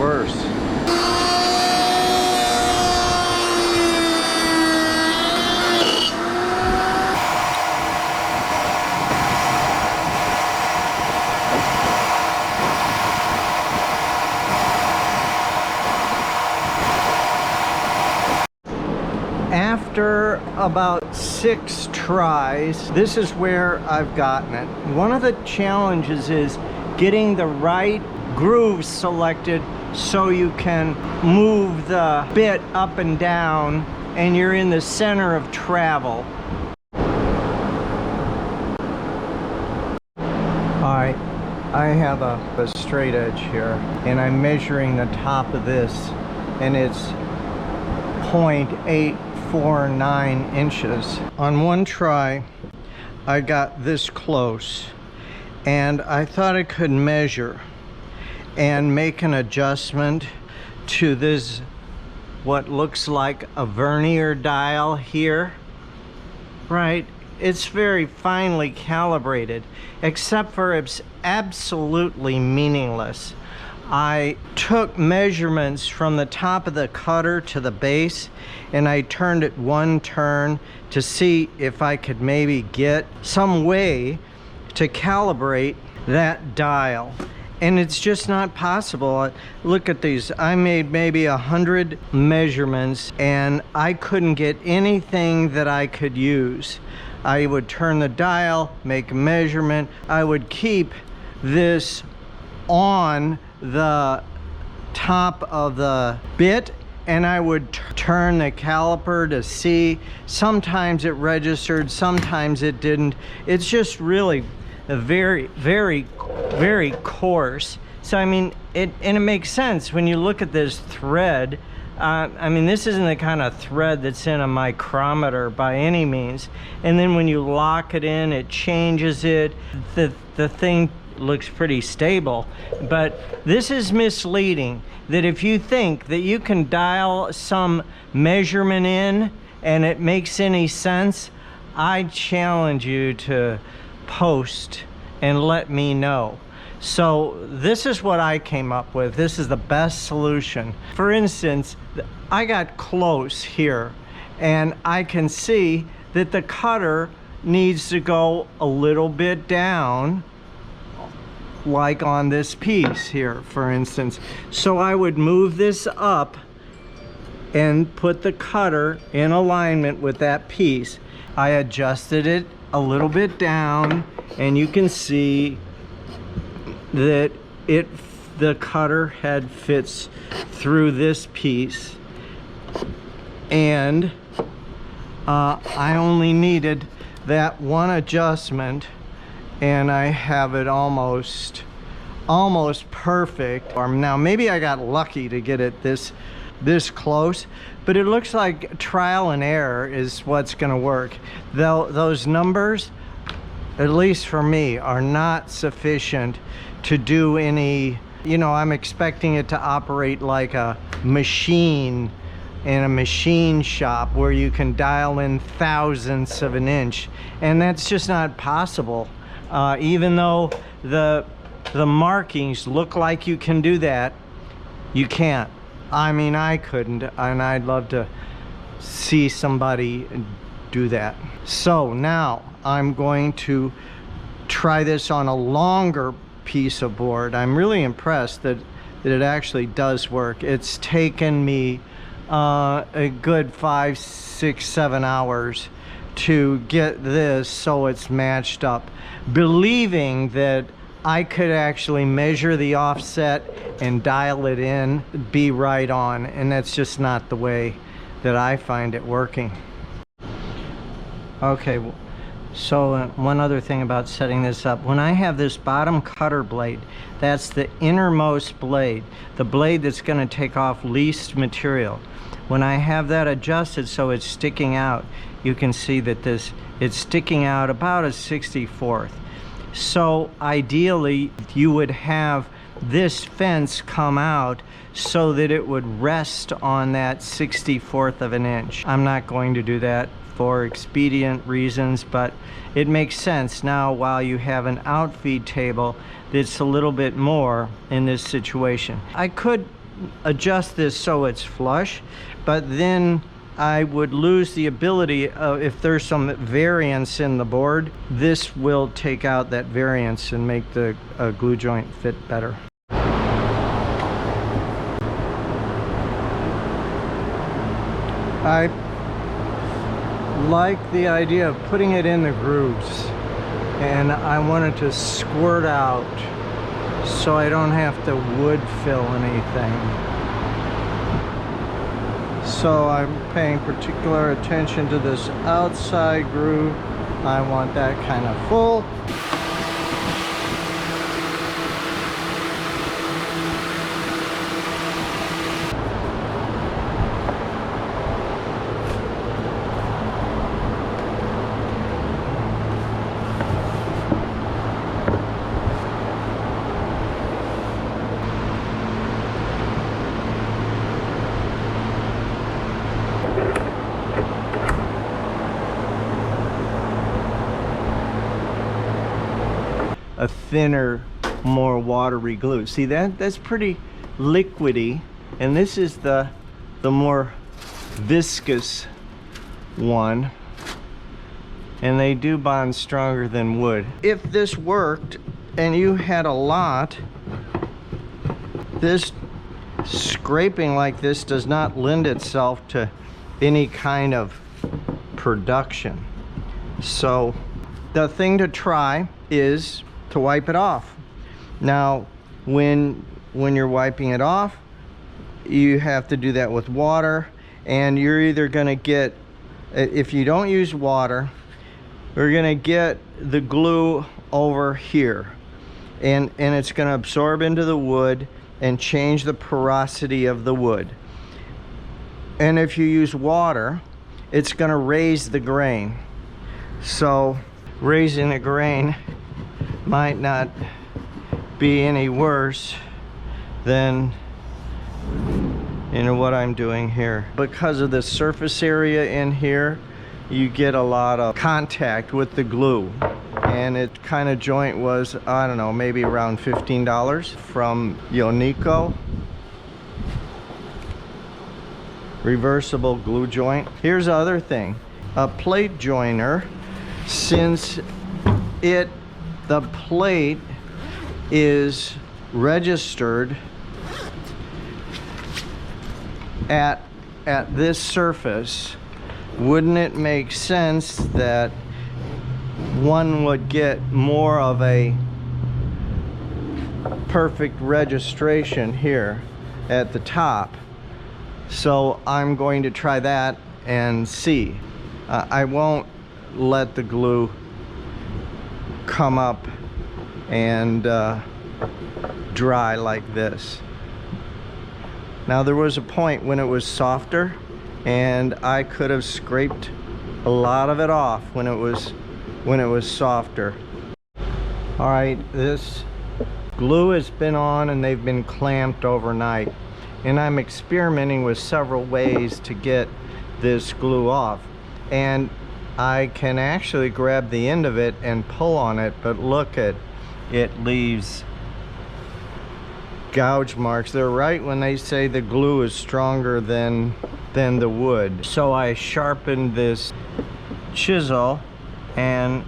worse. After about 6 tries, this is where I've gotten it. One of the challenges is getting the right groove selected so you can move the bit up and down and you're in the center of travel. Alright, I have a straight edge here and I'm measuring the top of this and it's 0.849 inches. On one try, I got this close and I thought I could measure and make an adjustment to this, what looks like a vernier dial here, right? It's very finely calibrated, except for it's absolutely meaningless. I took measurements from the top of the cutter to the base and I turned it 1 turn to see if I could maybe get some way to calibrate that dial. And it's just not possible. Look at these. I made maybe 100 measurements and I couldn't get anything that I could use. I would turn the dial, make a measurement. I would keep this on the top of the bit and I would turn the caliper to see. Sometimes it registered, sometimes it didn't. It's just really a very, very, very coarse. So I mean, it makes sense when you look at this thread. I mean, this isn't the kind of thread that's in a micrometer by any means. And then when you lock it in, it changes it. The thing looks pretty stable, but this is misleading. That if you think that you can dial some measurement in and it makes any sense, I challenge you to post and let me know. So this is what I came up with. This is the best solution. For instance, I got close here and I can see that the cutter needs to go a little bit down, like on this piece here, for instance. So I would move this up and put the cutter in alignment with that piece. I adjusted it a little bit down and you can see that the cutter head fits through this piece, and I only needed that one adjustment and I have it almost perfect. Or now maybe I got lucky to get it this close, but it looks like trial and error is what's going to work. Those numbers, at least for me, are not sufficient to do any, you know, I'm expecting it to operate like a machine in a machine shop where you can dial in thousandths of an inch, and that's just not possible. Even though the markings look like you can do that, you can't. I mean, I couldn't, and I'd love to see somebody do that. So now I'm going to try this on a longer piece of board. I'm really impressed that it actually does work. It's taken me a good 5, 6, 7 hours to get this so it's matched up, believing that I could actually measure the offset and dial it in, be right on, and that's just not the way that I find it working. Okay, so one other thing about setting this up. When I have this bottom cutter blade, that's the innermost blade, the blade that's going to take off least material. When I have that adjusted so it's sticking out, you can see that it's sticking out about a 64th. So ideally you would have this fence come out so that it would rest on that 64th of an inch. I'm not going to do that for expedient reasons, but it makes sense now while you have an outfeed table that's a little bit more in this situation. I could adjust this so it's flush, but then I would lose the ability of, if there's some variance in the board, this will take out that variance and make the glue joint fit better. I like the idea of putting it in the grooves, and I want it to squirt out so I don't have to wood fill anything. So I'm paying particular attention to this outside groove. I want that kind of full. A thinner, more watery glue. See, that's pretty liquidy, and this is the more viscous one, and they do bond stronger than wood. If this worked and you had a lot, this scraping like this does not lend itself to any kind of production. So the thing to try is to wipe it off. Now, when you're wiping it off, you have to do that with water, and you're either gonna get, if you don't use water, we're gonna get the glue over here, and it's gonna absorb into the wood and change the porosity of the wood. And if you use water, it's gonna raise the grain. So raising the grain might not be any worse than, you know, what I'm doing here. Because of the surface area in here, you get a lot of contact with the glue, and it kind of joint was, I don't know, maybe around $15 from Yonico. Reversible glue joint. Here's the other thing, a plate joiner, since the plate is registered at this surface, wouldn't it make sense that one would get more of a perfect registration here at the top? So I'm going to try that and see. I won't let the glue come up and dry like this. Now, there was a point when it was softer, and I could have scraped a lot of it off when it was softer. All right, this glue has been on and they've been clamped overnight, and I'm experimenting with several ways to get this glue off, and I can actually grab the end of it and pull on it, but look at it, leaves gouge marks. They're right when they say the glue is stronger than the wood. So I sharpened this chisel, and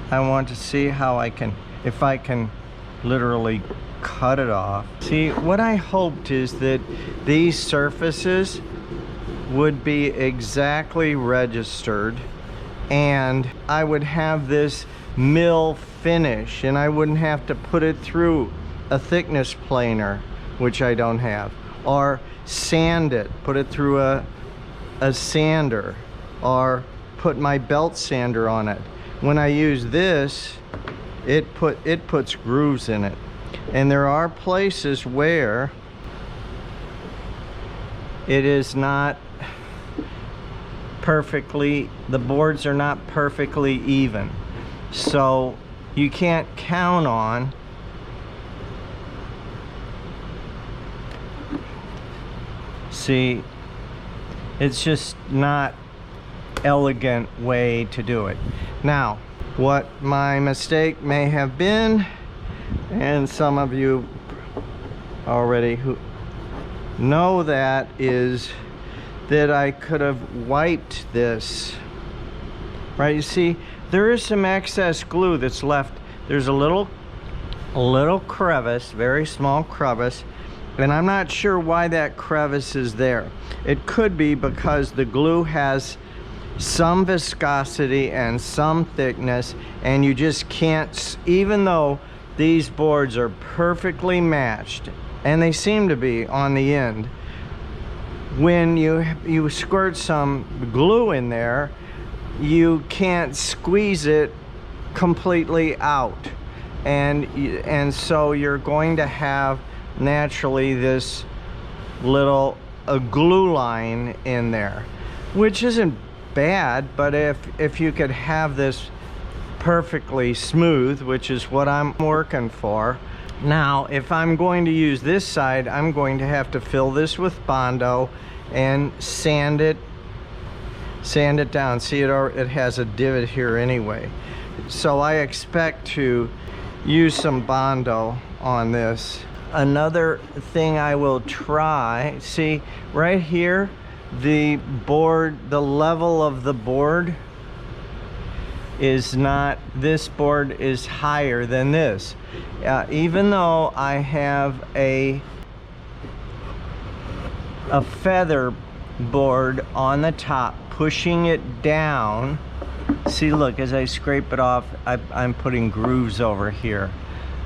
I want to see how if I can literally cut it off. See, what I hoped is that these surfaces would be exactly registered, and I would have this mill finish, and I wouldn't have to put it through a thickness planer, which I don't have, or sand it, put it through a sander, or put my belt sander on it. When I use this, it puts grooves in it. And there are places where it is not perfectly, the boards are not perfectly even. So you can't count on see, it's just not elegant way to do it. Now, what my mistake may have been, and some of you already who know that, is that I could have wiped this, right? You see, there is some excess glue that's left. There's a little crevice, very small crevice, and I'm not sure why that crevice is there. It could be because the glue has some viscosity and some thickness, and you just can't, even though these boards are perfectly matched, and they seem to be on the end, when you squirt some glue in there, you can't squeeze it completely out, and so you're going to have naturally this little glue line in there, which isn't bad, but if you could have this perfectly smooth, which is what I'm working for. Now, if I'm going to use this side, I'm going to have to fill this with Bondo and sand it down. See, it has a divot here anyway. So I expect to use some Bondo on this. Another thing I will try, see right here, the level of the board is not, this board is higher than this. Even though I have a feather board on the top pushing it down, see, look, as I scrape it off, I'm putting grooves over here.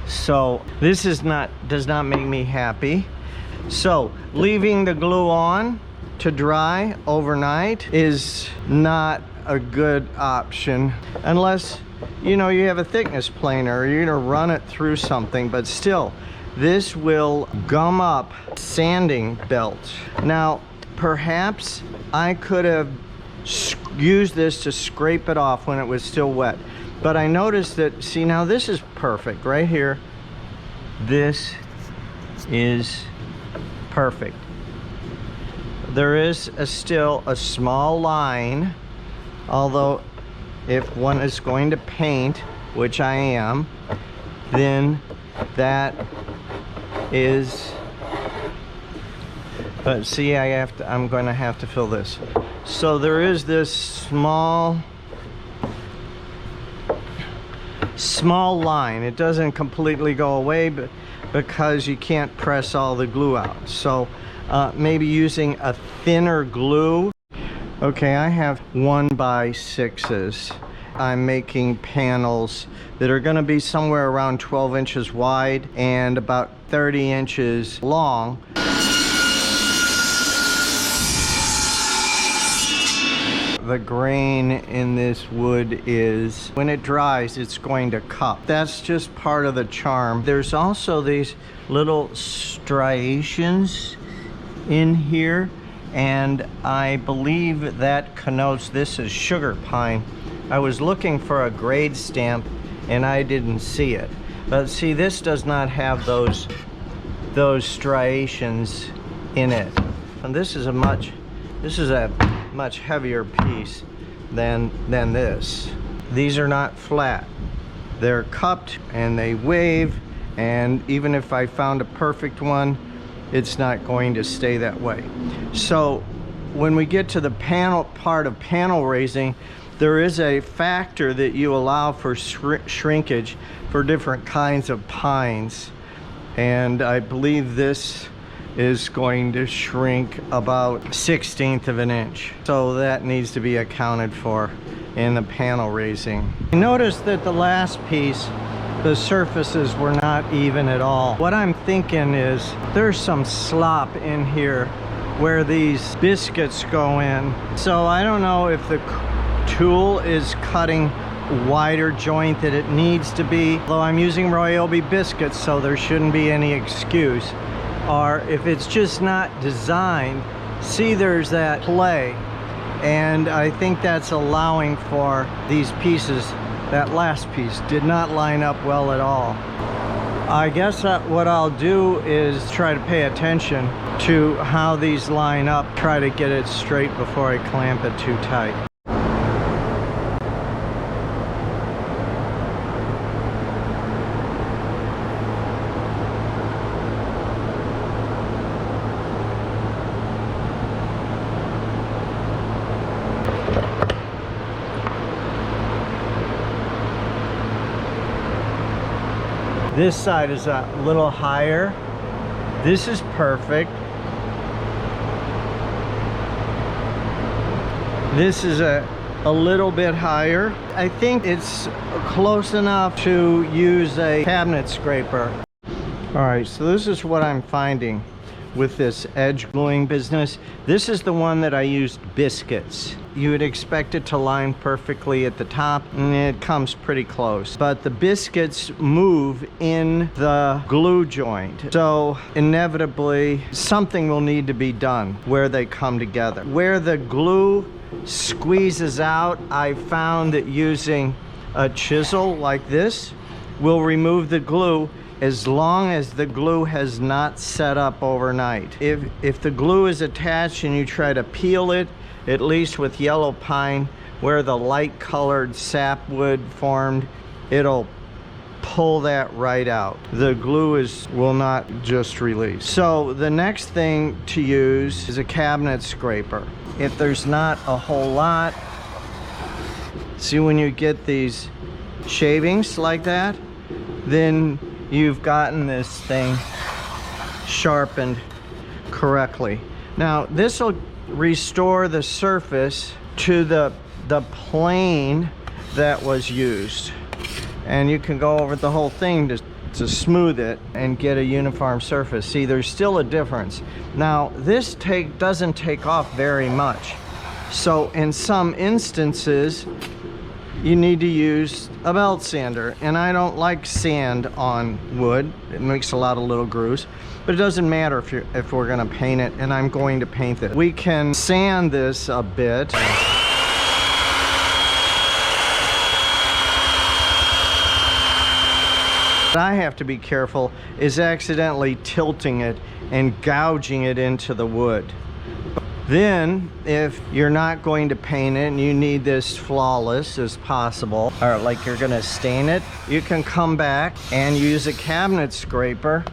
So this does not make me happy. So leaving the glue on to dry overnight is not a good option unless you have a thickness planer or you're gonna run it through something, but still this will gum up sanding belts. Now perhaps I could have used this to scrape it off when it was still wet, but I noticed that, see, now this is perfect right here. This is perfect. There is still a small line, although if one is going to paint, which I am, then that is, but see, I'm going to have to fill this. So there is this small line. It doesn't completely go away, but because you can't press all the glue out. So maybe using a thinner glue. Okay, I have 1x6s. I'm making panels that are going to be somewhere around 12 inches wide and about 30 inches long. The grain in this wood is, when it dries, it's going to cup. That's just part of the charm. There's also these little striations in here, and I believe that connotes this is sugar pine. I was looking for a grade stamp and I didn't see it, but see, this does not have those striations in it, and this is a much heavier piece than this. These are not flat, they're cupped and they wave, and even if I found a perfect one, it's not going to stay that way. So when we get to the part of panel raising, there is a factor that you allow for shrinkage for different kinds of pines, and I believe this is going to shrink about 1/16 of an inch. So that needs to be accounted for in the panel raising. Notice that the last piece, the surfaces were not even at all. What I'm thinking is there's some slop in here where these biscuits go in. So I don't know if the tool is cutting wider joint that it needs to be, although I'm using Ryobi biscuits, so there shouldn't be any excuse. Or if it's just not designed, see, there's that play, and I think that's allowing for these pieces. That last piece did not line up well at all. I guess what I'll do is try to pay attention to how these line up, try to get it straight before I clamp it too tight. This side is a little higher. This is perfect. This is a little bit higher. I think it's close enough to use a cabinet scraper. All right, so this is what I'm finding with this edge gluing business. This is the one that I used biscuits. You would expect it to line perfectly at the top, and it comes pretty close. But the biscuits move in the glue joint. So inevitably, something will need to be done where they come together. Where the glue squeezes out, I found that using a chisel like this will remove the glue as long as the glue has not set up overnight. If the glue is attached and you try to peel it, at least with yellow pine, where the light colored sapwood formed, it'll pull that right out. The glue will not just release. So the next thing to use is a cabinet scraper. If there's not a whole lot, see, when you get these shavings like that, then you've gotten this thing sharpened correctly. Now this will restore the surface to the plane that was used, and you can go over the whole thing to smooth it and get a uniform surface. See, there's still a difference. Now this doesn't take off very much, so in some instances you need to use a belt sander, and I don't like sand on wood. It makes a lot of little grooves, but it doesn't matter if we're gonna paint it, and I'm going to paint it. We can sand this a bit. What I have to be careful is accidentally tilting it and gouging it into the wood. Then, if you're not going to paint it and you need this flawless as possible, or like you're gonna stain it, you can come back and use a cabinet scraper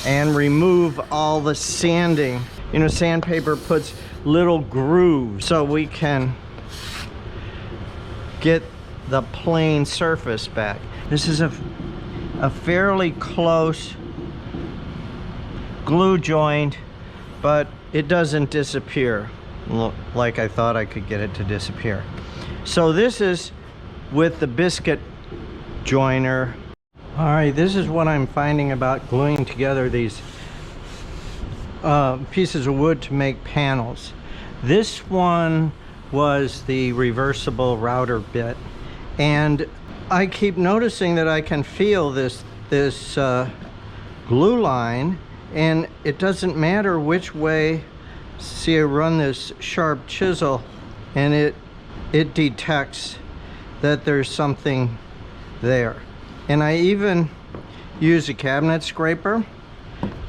and remove all the sanding. You know, sandpaper puts little grooves, so we can get the plain surface back. This is a fairly close glue joint, but it doesn't disappear like I thought I could get it to disappear. So this is with the biscuit joiner. All right, this is what I'm finding about gluing together these pieces of wood to make panels. This one was the reversible router bit, and I keep noticing that I can feel this glue line, and it doesn't matter which way. See, I run this sharp chisel and it detects that there's something there. And I even use a cabinet scraper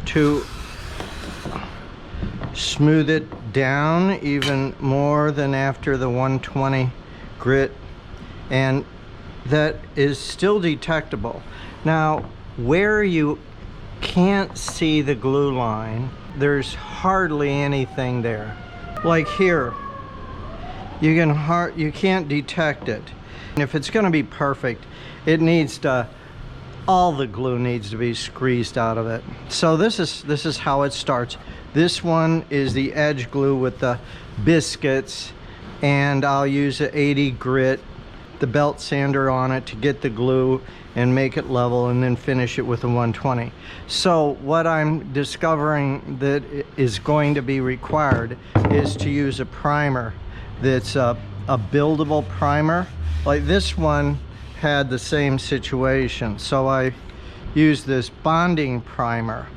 to smooth it down even more than after the 120 grit, and that is still detectable. Now, where you can't see the glue line, there's hardly anything there. Like here, you can't detect it. And if it's going to be perfect, it needs to, all the glue needs to be squeezed out of it. So this is how it starts. This one is the edge glue with the biscuits, and I'll use an 80 grit, the belt sander on it to get the glue and make it level, and then finish it with a 120. So what I'm discovering that is going to be required is to use a primer that's a buildable primer. Like this one had the same situation, so I used this bonding primer.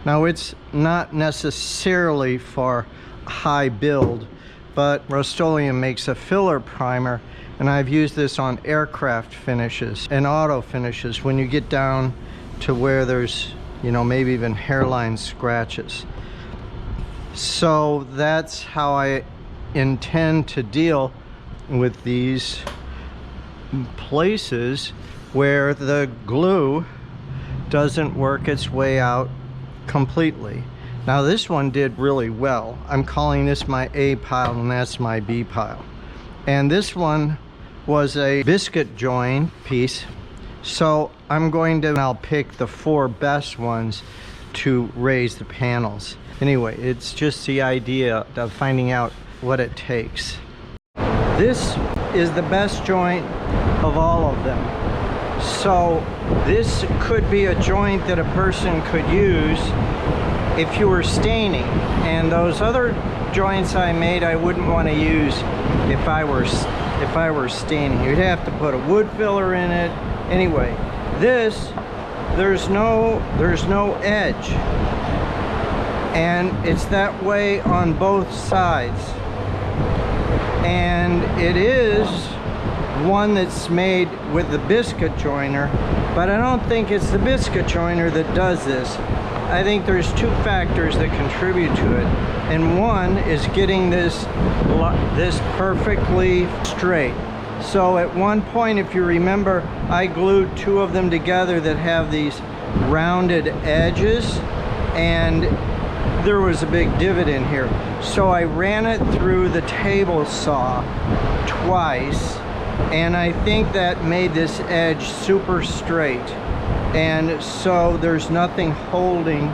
Now it's not necessarily for high build, but Rust-Oleum makes a filler primer, and I've used this on aircraft finishes and auto finishes when you get down to where there's, you know, maybe even hairline scratches. So that's how I intend to deal with these places where the glue doesn't work its way out completely. Now this one did really well. I'm calling this my A pile and that's my B pile. And this one was a biscuit join piece, So I'll pick the 4 best ones to raise the panels. Anyway, it's just the idea of finding out what it takes. This is the best joint of all of them. So this could be a joint that a person could use if you were staining, and those other joints I made I wouldn't want to use if I were staining. You'd have to put a wood filler in it. Anyway, this there's no edge, and it's that way on both sides, and it is one that's made with the biscuit joiner, but I don't think it's the biscuit joiner that does this. I think there's 2 factors that contribute to it, and one is getting this perfectly straight. So at one point, if you remember, I glued 2 of them together that have these rounded edges, and there was a big divot in here. So I ran it through the table saw twice, and I think that made this edge super straight. And so there's nothing holding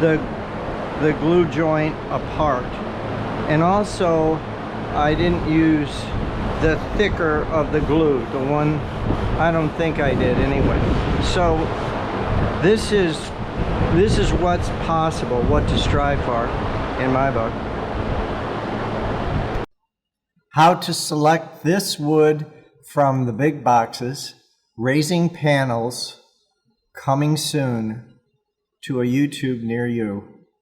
the glue joint apart. And also, I didn't use the thicker of the glue, the one, I don't think I did anyway. So this is what's possible, what to strive for in my book. How to select this wood from the big boxes, raising panels, coming soon to a YouTube near you.